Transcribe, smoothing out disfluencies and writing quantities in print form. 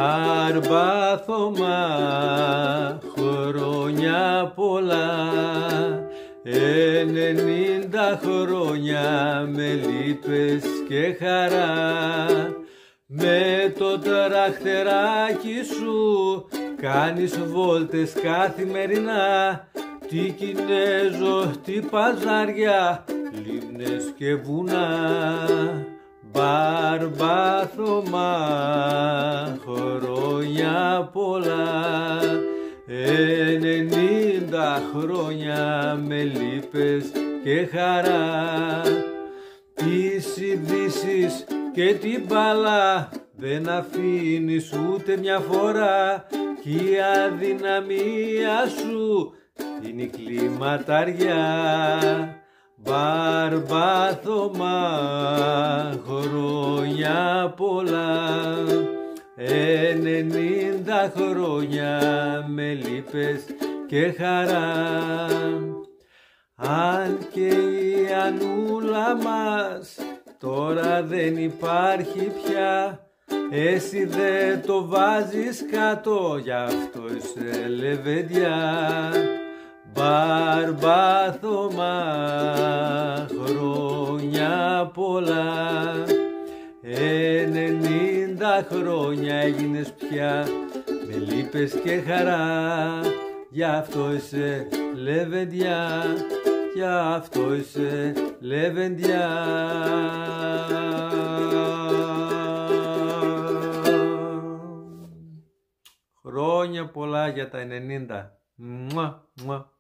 Μπαρμπάθωμα, χρόνια πολλά, 90 χρόνια με λύπες και χαρά. Με το τραχτεράκι σου κάνεις βόλτες καθημερινά, τι Κινέζο, τι παζάρια, λίμνες και βουνά. Μπαρμπάθωμα, χρόνια πολλά, 90 χρόνια με λύπες και χαρά. Τις ειδήσεις και την μπάλα δεν αφήνεις ούτε μια φορά, κι η αδυναμία σου είναι η κλιματαριά. Μπαρμπάθωμα, χρόνια πολλά, 90 χρόνια με λύπες και χαρά. Αν και η Ανούλα μας τώρα δεν υπάρχει πια, εσύ δεν το βάζεις κάτω, γι' αυτό είσαι λεβέντια. Μπαρμπάθωμα, χρόνια πολλά, 90 χρόνια έγινες πια με λύπες και χαρά, γι' αυτό είσαι λεβέντια, γι' αυτό είσαι λεβέντια. Χρόνια πολλά για τα 90. Μουα, μουα.